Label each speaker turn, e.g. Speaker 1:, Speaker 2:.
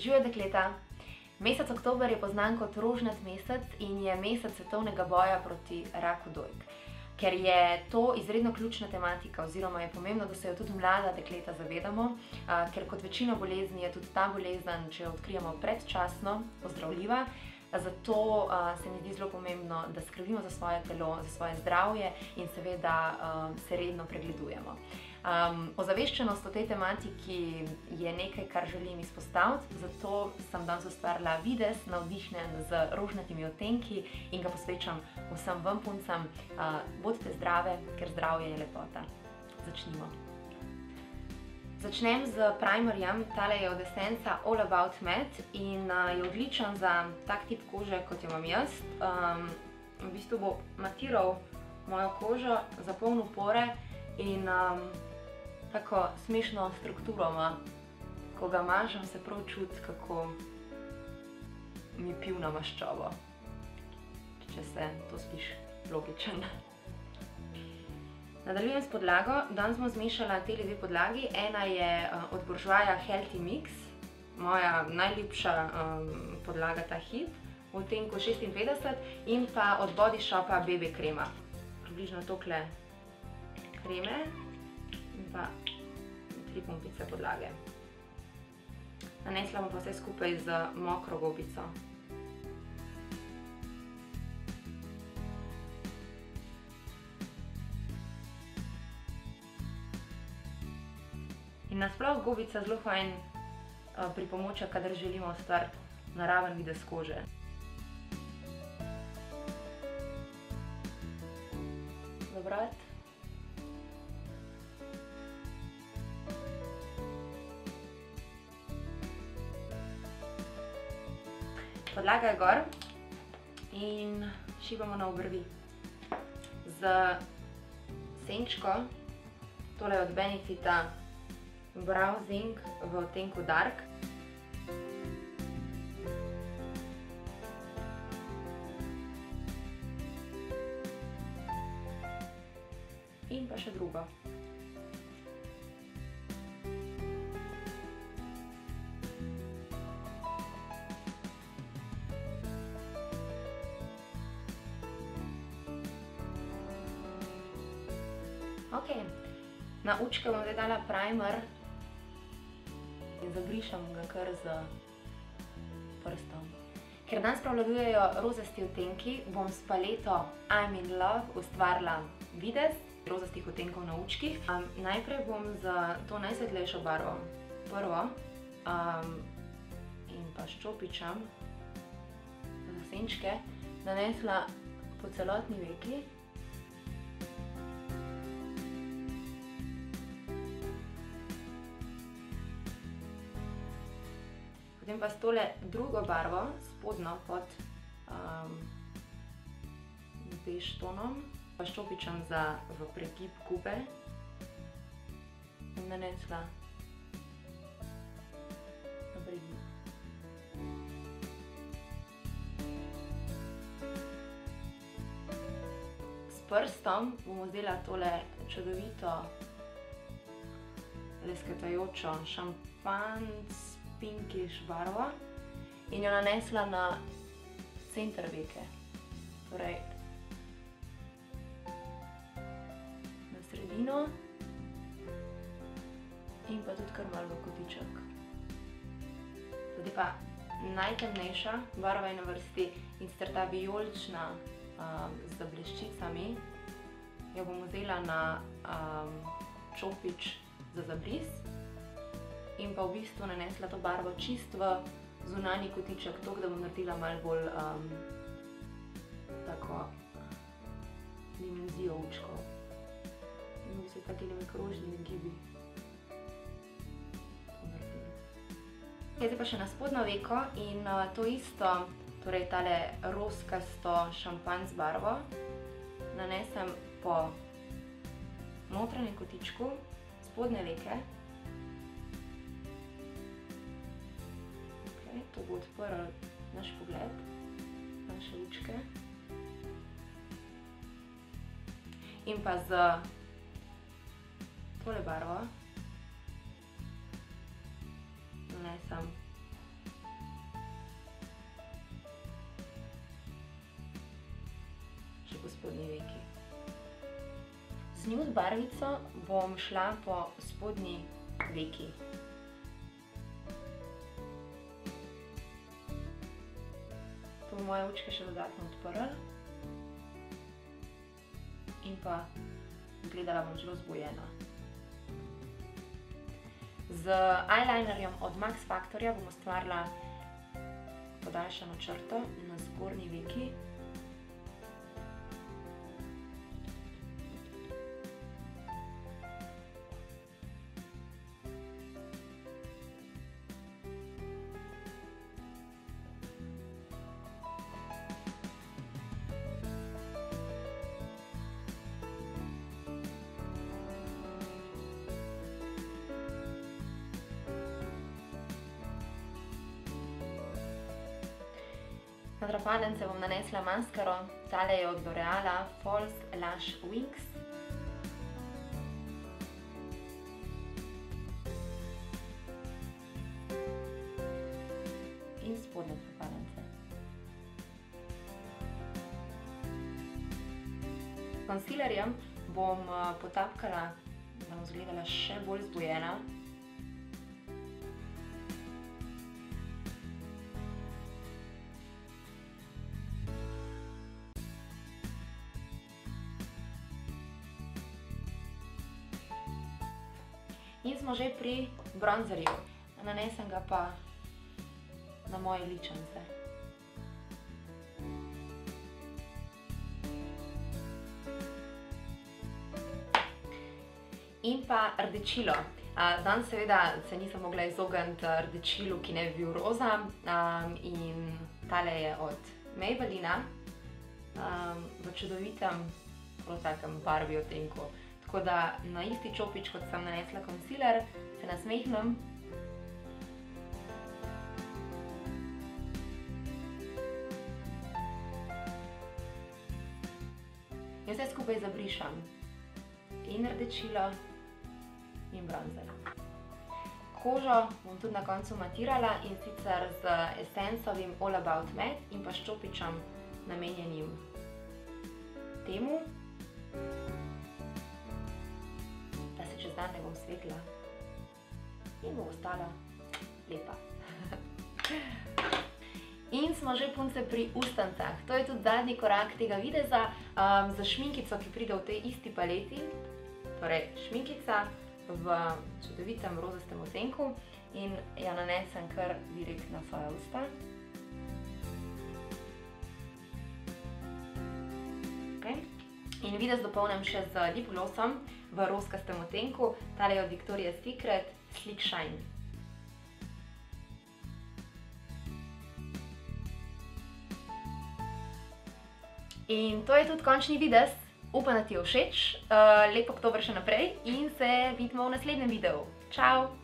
Speaker 1: Živijo dekleta! Mesec oktober je poznan kot rožnat mesec in je mesec svetovnega boja proti raku dojk. Ker je to izredno ključna tematika oziroma je pomembno, da se jo tudi mlada dekleta zavedamo, ker kot večina bolezni je tudi ta bolezen, če jo odkrijemo predčasno, ozdravljiva. Zato se mi zdi zelo pomembno, da skrbimo za svoje telo, za svoje zdravje in seveda se redno pregledujemo. Ozaveščenost o tej tematiki je nekaj, kar želim izpostaviti, zato sem danes ustvarila videz navdihnjen z rožnatimi odtenki in ga posvečam vsem vam puncam. Bodite zdrave, ker zdravje je lepota. Začnimo. Začnem z primerjem, tale je od Essenca All About Matte in je odličen za tak tip kože, kot jo imam jaz. V bistvu bo matiral mojo kožo, zapolnil pore in tako smešno strukturo ima. Ko ga mažem, se prav čuti, kako mi pil na maščobo, če se to sliš logičen. Nadaljujem s podlago. Danes smo zmešala teli dve podlagi. Ena je od Bourjoisa Healthy Mix, moja najljubša podlaga ta hip, v odtenku 56, in pa od Body Shopa BB krema. Približno tokle kreme in pa 3 pumpice podlage. Nanesla bom pa vse skupaj z mokro gobico. In nasploh gobica zelo fajn pripomoča, kadar želimo ustvariti naraven videz kože. Za vrat. Podlaga je gor in šibamo na obrvi. Z senčko, tole je od Benefita Browsing v odtenku Dark. In pa še drugo. Ok, na učke bom zdaj dala primer in zabrišem ga kar z prstom. Ker danes prevladujejo rozasti odtenki, bom s paleto I'm in Love ustvarila videz rozastih odtenkov na učkih. Najprej bom za to najsvetlejšo barvo prvo in pa s čopičem za senčke nanesla po celotni veki. Potem pa s tole drugo barvo, spodno pod bež tonom, pa s čopičem v pregib gube in nanesla na pregib. S prstom bom vzela tole čudovito lesketajočo šampanjsko pinkish barvo in jo nanesla na center veke, torej na sredino in pa tudi kar malo v kotiček. Zdaj pa najtemnejša barva je na vrsti in sicer ta vijolična z bleščicami. Jo bom vzela na čopič za zabris in pa v bistvu nanesla to barvo čist v zunanji kotiček, toliko, da bom naredila malo bolj tako dimenzijo učkov. In v bistvu takimi krožnimi gibi to naredila. Zdaj pa še na spodnjo veko in to isto, torej tale rozkasto šampanjsko barvo, nanesem po notranjem kotičku spodnje veke. To bo odprl naš pogled, naše učke. In pa z tole barvo nanesem spodnji veki. Z nude barvico bom šla po spodnji veki. To bo moje očke še dodatno odprl. In pa izgledala bom zelo zbujena. Z eyelinerjem od Max Factorja bom ustvarila podaljšano črto na zgornji veki. Na trepalnice bom nanesla maskaro, tale je od L'Oreala False Lash Wings. In spodnje trepalnice. S concealerjem bom potapkala, da bom izgledala še bolj zbujena. In smo že pri bronzerju. Nanesem ga pa na moje ličence. In pa rdečilo. Danes seveda se nisem mogla izogniti rdečilu, ki ne bi bil roza. In tale je od Maybellina v čudovitem takem barvi odtenku. Tako da na isti čopič, kot sem nanesla concealer, se nasmehnem. In vse skupaj zabrišem. In rdečilo in bronzer. Kožo bom tudi na koncu matirala in sicer z Essencovim All About Matte in pa s čopičem namenjenim temu. Čez dan ne bom svetla in bo ostala lepa. In smo že punce pri ustnicah. To je tudi zadnji korak tega videza za šminkico, ki pride v tej isti paleti. Torej, šminkica v čudovitem rozastem odtenku in jo nanesem kar direkt na svoja usta. In videz dopolnim še z lip glossom v rozkastem odtenku. Tale je od Victoria's Secret Sleek Shine. In to je tudi končni videz. Upam, da ti je všeč. Lep oktober še naprej in se vidimo v naslednjem videu. Čau!